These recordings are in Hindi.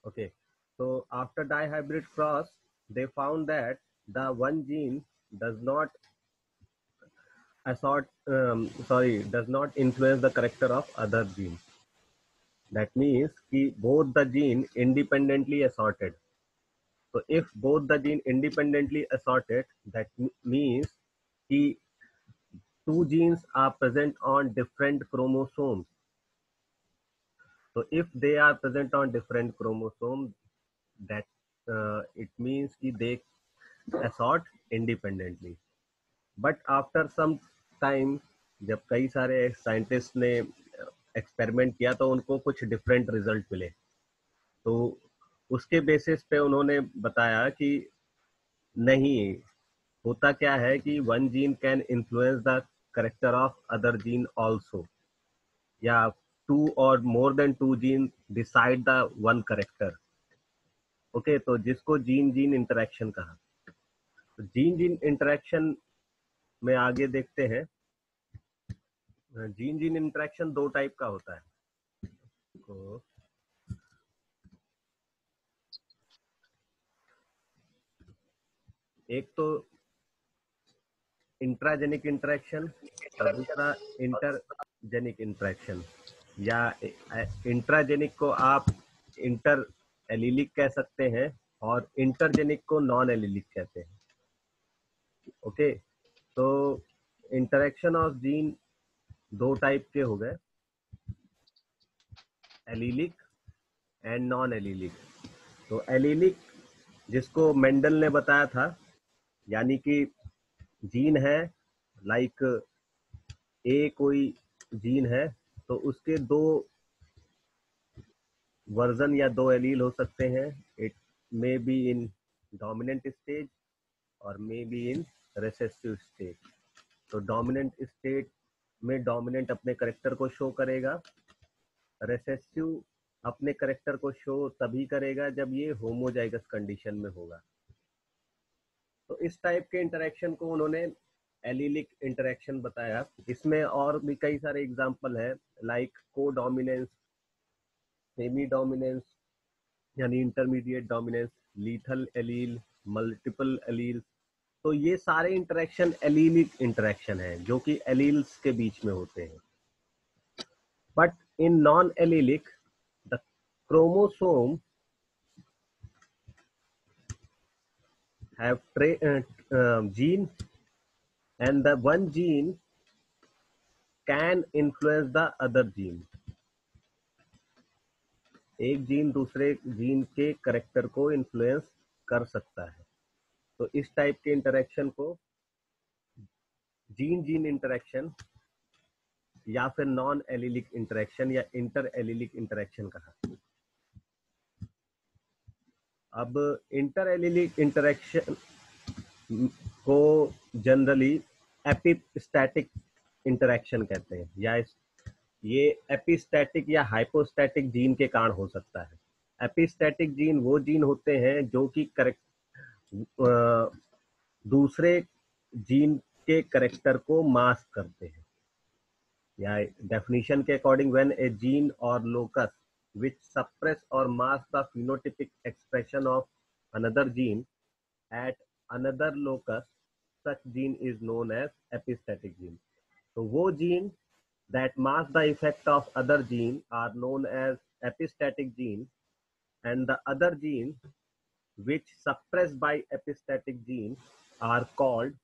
Okay, so after dihybrid cross, they found that the one gene does not does not influence the character of other genes. That means कि both the gene independently assorted. So if both the gene independently assorted, that means कि two genes are present on different chromosomes. So if they are present on different chromosomes, that it means कि they assort independently. But after some time, जब कई सारे साइंटिस्ट ने एक्सपेरिमेंट किया तो उनको कुछ डिफरेंट रिजल्ट मिले, तो उसके बेसिस पे उन्होंने बताया कि नहीं, होता क्या है कि one gene can influence the character of other gene also, या टू और more than two gene decide the one character. Okay, तो जिसको जीन जीन इंटरेक्शन कहा. तो जीन जीन इंटरेक्शन में आगे देखते हैं. जीन जीन इंटरेक्शन दो टाइप का होता है. तो एक तो इंट्राजेनिक इंटरेक्शन और दूसरा इंटरजेनिक इंटरेक्शन, या इंट्राजेनिक को आप इंटर एलिलिक कह सकते हैं और इंटरजेनिक को नॉन एलिलिक कहते हैं. ओके, तो इंटरेक्शन ऑफ जीन दो टाइप के हो गए, एलिलिक एंड नॉन एलिलिक. तो एलिलिक जिसको मेंडल ने बताया था, यानी कि जीन है, लाइक ए कोई जीन है, तो उसके दो वर्जन या दो एलील हो सकते हैं. It may be in dominant stage और may be in recessive stage. तो डोमिनेंट स्टेट में डोमिनेंट अपने करेक्टर को शो करेगा, रिसेसिव अपने करेक्टर को शो तभी करेगा जब ये होमोजाइगस कंडीशन में होगा. तो इस टाइप के इंटरेक्शन को उन्होंने एलिलिक इंटरेक्शन बताया. इसमें और भी कई सारे एग्जांपल है, लाइक को डोमिनेंस, सेमी डोमिनेंस यानी intermediate dominance, lethal allele, multiple allele. तो ये सारे इंटरेक्शन एलिलिक इंटरेक्शन है जो कि एलील्स के बीच में होते हैं. But in non allylic the chromosome have gene, and the one gene can influence the other gene. एक जीन दूसरे जीन के करेक्टर को इन्फ्लुएंस कर सकता है. तो इस टाइप के इंटरेक्शन को जीन जीन इंटरेक्शन या फिर नॉन एलिलिक इंटरेक्शन या इंटर एलिलिक इंटरेक्शन कहा. अब इंटर एलिलिक इंटरेक्शन को जनरली एपिस्टैटिक इंटरेक्शन कहते हैं, या ये एपिस्टैटिक या हाइपोस्टैटिक जीन के कारण हो सकता है. एपिस्टैटिक जीन वो जीन होते हैं जो कि दूसरे जीन के करेक्टर को मास्क करते हैं. या डेफिनेशन के अकॉर्डिंग, व्हेन ए जीन और locus which suppress or mask the phenotypic expression of another gene at another locus, such gene is known as epistatic gene. तो वो gene that mask the effect of other gene are known as epistatic gene, and the other gene which suppressed by epistatic gene are called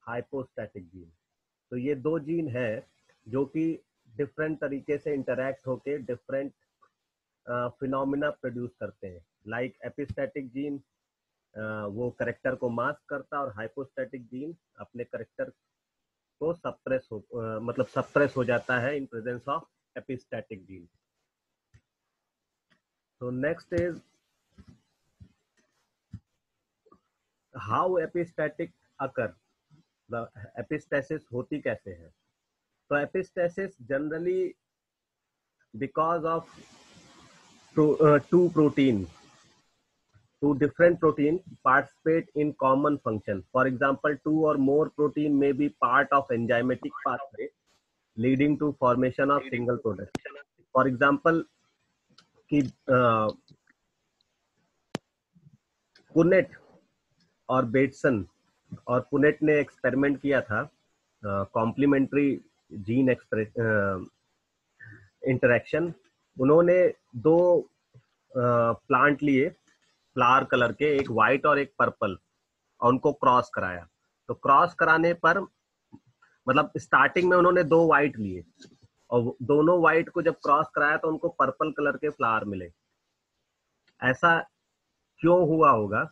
hypostatic gene. तो ये दो जीन है जो कि डिफरेंट तरीके से इंटरैक्ट होके डिफरेंट फिनोमिना प्रोड्यूस करते हैं. लाइक एपिस्टैटिक जीन वो करेक्टर को मास्क करता, और हाइपोस्टैटिक जीन अपने करेक्टर को सप्रेस मतलब सप्रेस हो जाता है in presence of epistatic gene. तो next is how epistatic occur. Epistasis होती कैसे है? तो epistasis generally because of two different protein participate in common function. For example, two or more protein may be part of enzymatic pathway leading to formation of single product. For example, कि पुनेट और बेटसन, और पुनेट ने एक्सपेरिमेंट किया था कॉम्प्लीमेंट्री जीन इंटरेक्शन। उन्होंने दो प्लांट लिए फ्लावर कलर के, एक व्हाइट और एक पर्पल, और उनको क्रॉस कराया। तो क्रॉस कराने पर मतलब स्टार्टिंग में उन्होंने दो व्हाइट लिए, और दोनों व्हाइट को जब क्रॉस कराया तो उनको पर्पल कलर के फ्लावर मिले। ऐसा क्यों हुआ होगा?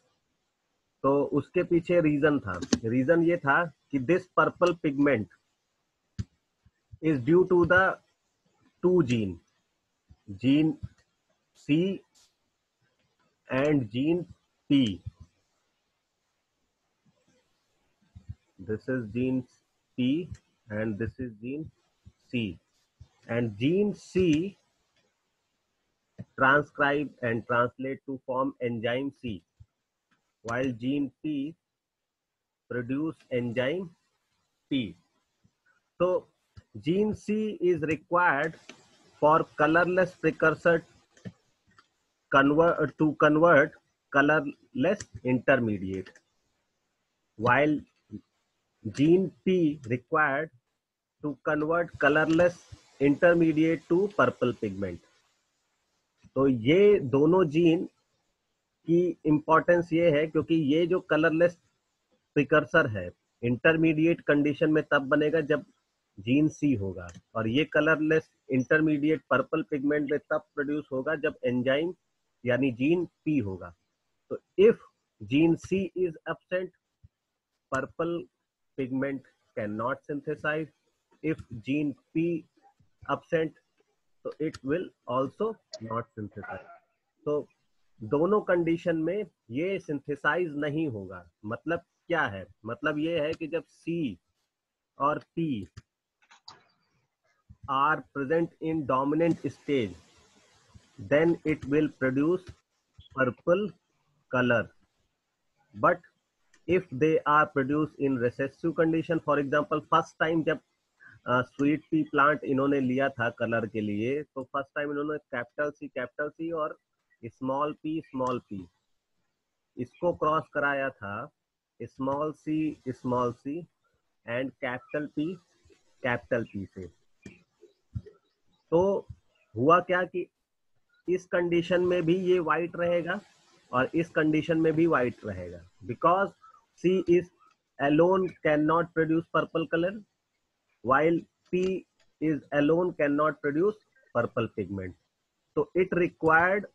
तो उसके पीछे रीजन था। रीजन ये था कि this purple pigment is due to the two gene, gene C and gene P. This is gene P and this is gene C. And gene C transcribe and translate to form enzyme C, while gene P produce enzyme P. So gene C is required for colorless precursor to convert colorless intermediate, while gene P required to convert colorless intermediate to purple pigment. तो ये दोनों जीन की इंपॉर्टेंस ये है क्योंकि ये जो कलरलेस प्रिकर्सर है इंटरमीडिएट कंडीशन में तब बनेगा जब जीन सी होगा, और ये कलरलेस इंटरमीडिएट पर्पल पिगमेंट में तब प्रोड्यूस होगा जब एंजाइम यानी जीन पी होगा। तो if gene C is absent, purple pigment cannot synthesize. If gene P absent, so it will also not synthesize. तो दोनों कंडीशन में ये सिंथेसाइज नहीं होगा। मतलब क्या है? मतलब ये है कि जब C और P are present in dominant stage, then it will produce purple color. But if they are produced in recessive condition, for example first time जब स्वीट पी प्लांट इन्होंने लिया था कलर के लिए, तो फर्स्ट टाइम इन्होंने कैपिटल सी और स्मॉल पी इसको क्रॉस कराया था small C and capital P से। तो हुआ क्या कि इस कंडीशन में भी ये व्हाइट रहेगा और इस कंडीशन में भी व्हाइट रहेगा, because C is alone cannot produce purple color, while P is alone cannot produce purple pigment. So it required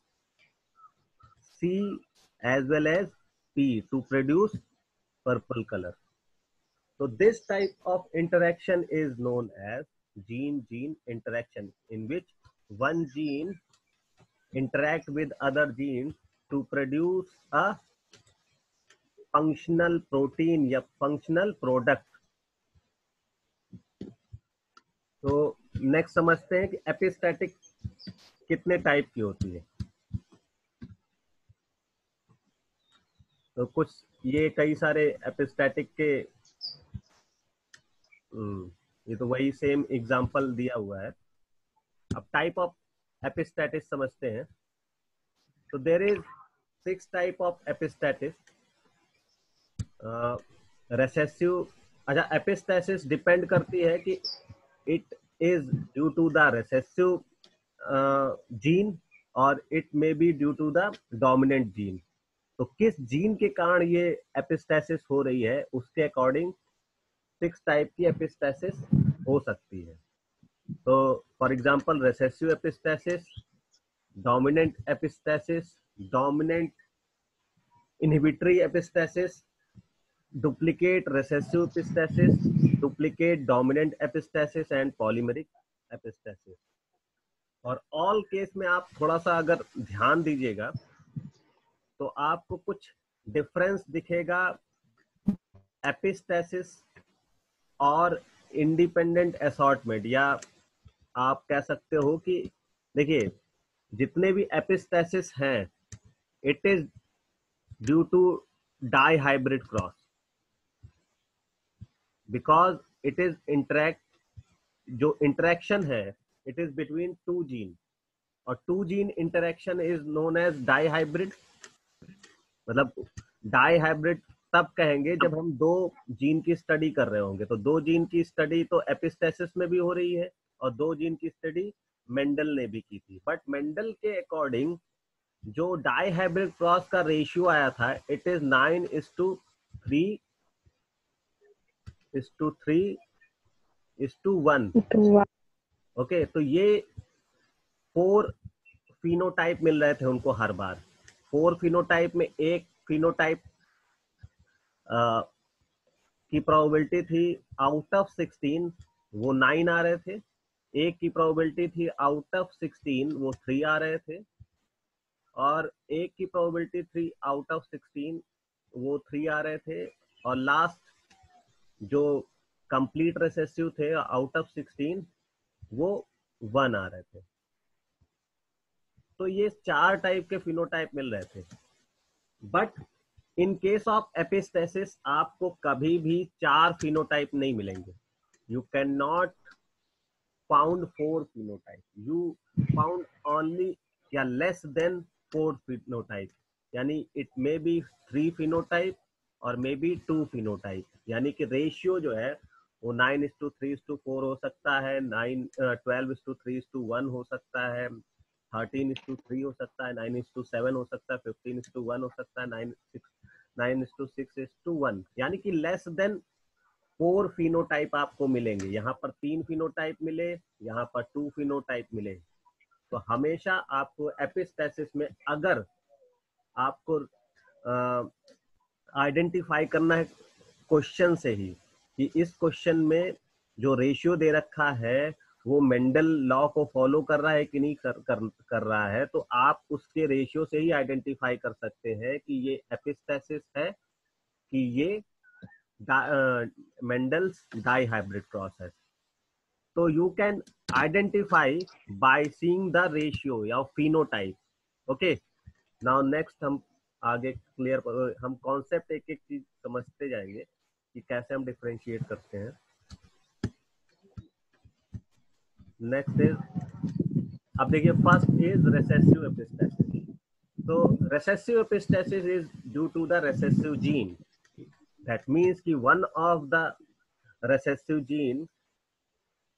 C as well as P to produce purple color. So this type of interaction is known as gene-gene interaction, in which one gene interact with other genes to produce a functional protein या फंक्शनल प्रोडक्ट। तो नेक्स्ट समझते हैं कि एपिस्टैटिक कितने टाइप की होती है। तो कुछ ये कई सारे एपिस्टैटिक के ये तो वही सेम एग्जांपल दिया हुआ है। अब टाइप ऑफ एपिस्टैटिस समझते हैं। तो there is 6 type of epistasis. Recessive, अच्छा एपिस्टैसिस डिपेंड करती है कि it is due to the recessive gene और it may be due to the dominant gene. तो किस जीन के कारण ये एपिस्टैसिस हो रही है उसके अकॉर्डिंग 6 टाइप की एपिस्टैसिस हो सकती है। तो for example recessive epistasis, dominant epistasis, dominant inhibitory epistasis, duplicate recessive epistasis, duplicate dominant epistasis and polymeric epistasis. और ऑल केस में आप थोड़ा सा अगर ध्यान दीजिएगा तो आपको कुछ डिफरेंस दिखेगा एपिस्टैसिस और इंडिपेंडेंट असॉर्टमेंट, या आप कह सकते हो कि देखिए जितने भी एपिस्टैसिस हैं it is due to dihybrid cross, because it is interact, जो इंटरेक्शन है it is between two gene, और two gene interaction is known as dihybrid. मतलब डाई हाइब्रिड तब कहेंगे जब हम दो जीन की स्टडी कर रहे होंगे। तो दो जीन की स्टडी तो एपिस्टेसिस में भी हो रही है और दो जीन की स्टडी मेंडल ने भी की थी। बट मेंडल के अकॉर्डिंग जो डाई हाइब्रिड क्रॉस का रेशियो आया था, इट इज 9:3:1। ओके, तो ये 4 फिनोटाइप मिल रहे थे उनको हर बार। 4 फिनोटाइप में एक फिनोटाइप की प्रोबेबिलिटी थी आउट ऑफ 16, वो 9 आ रहे थे। एक की प्रोबेबिलिटी थी आउट ऑफ 16, वो 3 आ रहे थे। और एक की प्रोबेबिलिटी थी आउट ऑफ 16, वो 3 आ रहे थे। और लास्ट जो कंप्लीट रिसेसिव थे आउट ऑफ 16, वो 1 आ रहे थे। तो ये 4 टाइप के फिनोटाइप मिल रहे थे। But in case of epistasis आपको कभी भी 4 फिनोटाइप नहीं मिलेंगे। You can not found 4 phenotype, you found only या लेस देन 4 फिनोटाइप। यानी इट मे बी 3 फिनोटाइप और मे बी 2 फिनोटाइप। यानी कि रेशियो जो है वो 9:3:4 हो सकता है, 12:3:1 हो सकता है, 13:3 हो सकता है, 9:7 हो सकता है, 15:1 हो सकता है, 9:6:1। यानी कि लेस देन 4 फिनोटाइप आपको मिलेंगे। यहाँ पर 3 फिनोटाइप मिले, यहाँ पर 2 फिनोटाइप मिले। तो हमेशा आपको एपिस्टेसिस में अगर आपको आइडेंटिफाई करना है क्वेश्चन से ही कि इस क्वेश्चन में जो रेशियो दे रखा है वो मेंडल लॉ को फॉलो कर रहा है कि नहीं कर रहा है, तो आप उसके रेशियो से ही आइडेंटिफाई कर सकते हैं कि ये एपिस्टेसिस है कि ये मेंडल्स डाई हाइब्रिड क्रॉस है। तो you can identify by seeing the ratio या फिनोटाइप। ओके, नाउ नेक्स्ट हम आगे क्लियर, हम कॉन्सेप्ट एक एक चीज समझते जाएंगे कि कैसे हम डिफरेंशिएट करते हैं। नेक्स्ट इज, अब देखिए फर्स्ट इज रेसेसिव एपिस्टेसिस। तो recessive epistasis is due to the recessive gene. That means कि one of the recessive gene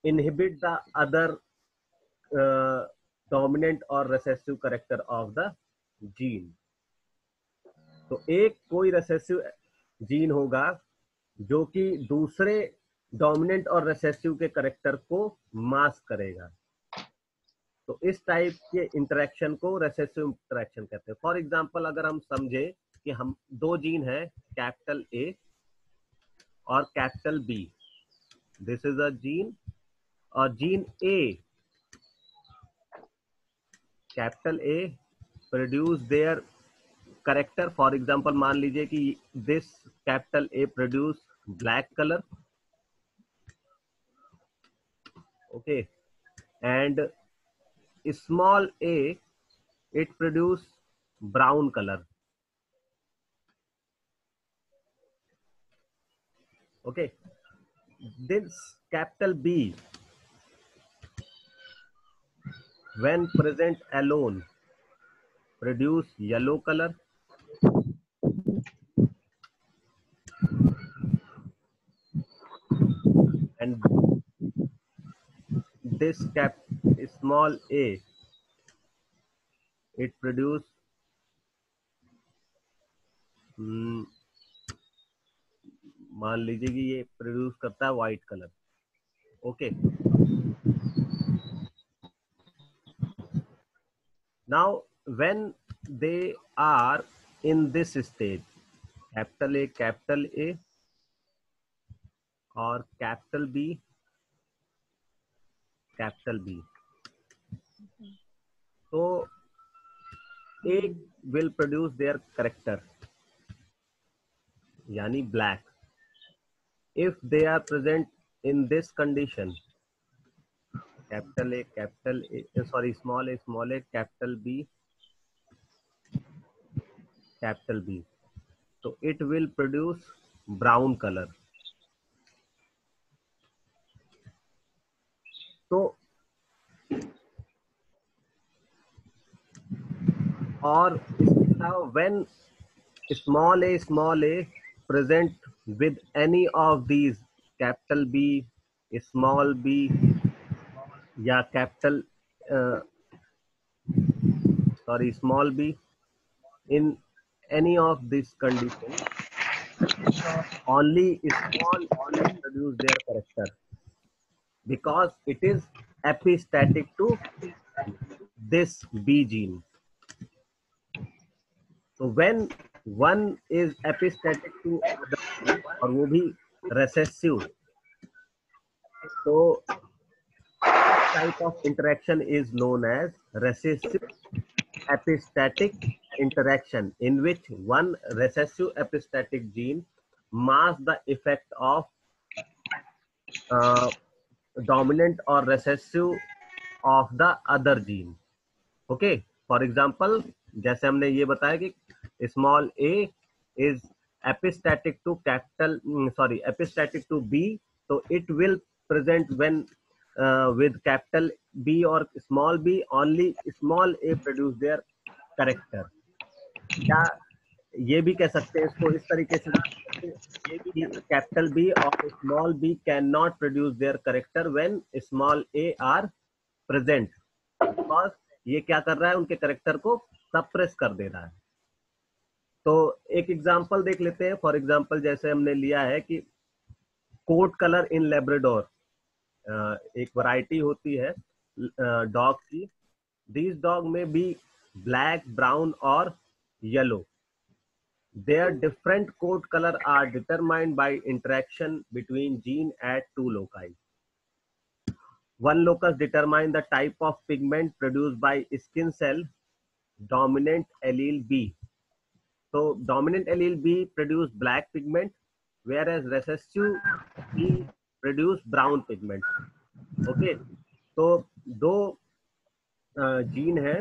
inhibit the other dominant or recessive character of the gene। तो एक कोई रेसेसिव जीन होगा जो कि दूसरे डोमिनेंट और रेसेसिव के करेक्टर को मास्क करेगा। तो इस टाइप के इंटरेक्शन को रेसेसिव इंटरेक्शन कहते हैं। फॉर एग्जांपल अगर हम समझे कि हम दो जीन है, कैपिटल ए और capital B, this is a gene, और gene A, capital A produce their character. For example मान लीजिए कि this capital A produce black colour, okay, and small A it produce brown colour. Okay, this capital B when present alone produce yellow color, and this cap small a it produce मान लीजिए कि ये प्रोड्यूस करता है white colour. Okay, now when they are in this stage, capital A और कैपिटल बी, तो एक विल प्रोड्यूस देयर करेक्टर यानी black. If they are present in this condition, capital A sorry small A capital B, तो it will produce brown colour. तो और इसके अलावा when small a present with any of these, capital B, small b या capital small b, in any of these conditions, only small e produce their character because it is epistatic to this B gene. So when one is epistatic to other gene और वो भी recessive, so type of interaction is known as recessive epistatic interaction, in which one recessive epistatic gene masks the effect of dominant or recessive of the other gene. Okay, for example, जैसे हमने ये बताया कि small a is epistatic to epistatic to B, so it will present when with capital B or small b, only small a produce their character. या ये भी कह सकते हैं इसको इस तरीके से कि कैपिटल बी और small B can not produce their character when small A are present, because ये क्या कर रहा है, उनके करेक्टर को सप्रेस कर दे रहा है. तो एक एग्जांपल देख लेते हैं. फॉर एग्जांपल जैसे हमने लिया है कि कोट कलर इन लेब्राडोर, एक वैरायटी होती है डॉग की. दिस डॉग में बी ब्लैक, ब्राउन और yellow. Their different coat color are determined by interaction between gene at two loci. One locus determines the type of pigment produced by skin cell dominant allele B. So dominant allele B produce black pigment, whereas recessive B produce brown pigment. Okay, तो दो जीन है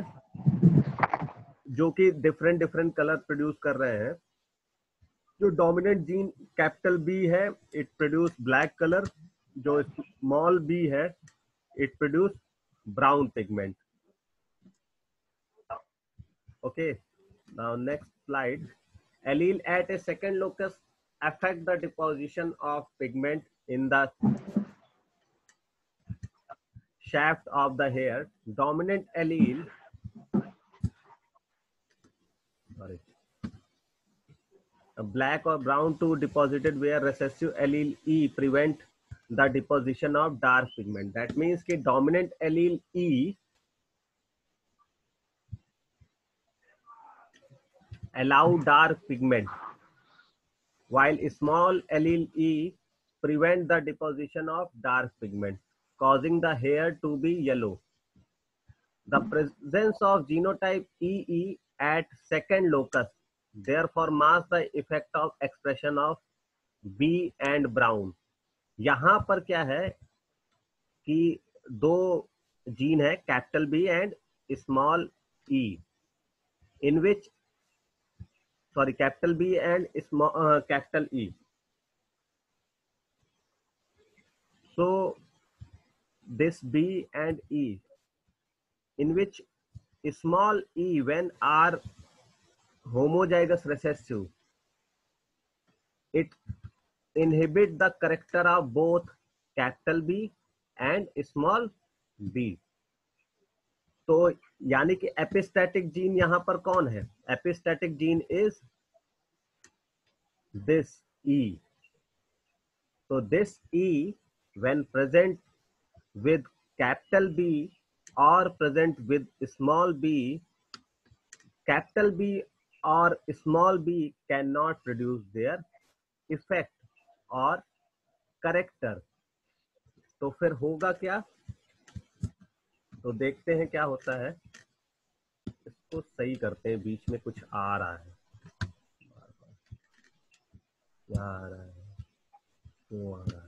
जो कि डिफरेंट कलर प्रोड्यूस कर रहे हैं. जो डोमिनेंट जीन कैपिटल बी है, इट प्रोड्यूस ब्लैक कलर. जो स्मॉल बी है, it produce brown pigment. Okay, now next slide. Allele at a second locus affect the deposition of pigment in the shaft of the hair. Dominant allele, black or brown to deposited, where recessive allele E prevent the deposition of dark pigment. That means कि dominant allele E allow dark pigment, while small allele E prevent the deposition of dark pigment, causing the hair to be yellow. The presence of genotype EE at second locus therefore masks the effect of expression of B and brown. यहाँ पर क्या है कि दो जीन है, capital B and small E, in which capital B and capital E. So this B and E, in which small e when are homozygous recessive, it inhibit the character of both capital B and small b. तो यानी कि एपिस्टैटिक जीन यहां पर कौन है? Epistatic gene is this E. So this E when present with capital B or present with small b, capital B or small b cannot produce their effect or character. तो फिर होगा क्या? तो देखते हैं क्या होता है. इसको सही करते हैं, बीच में कुछ आ रहा है. क्या आ रहा है? क्यों आ रहा है?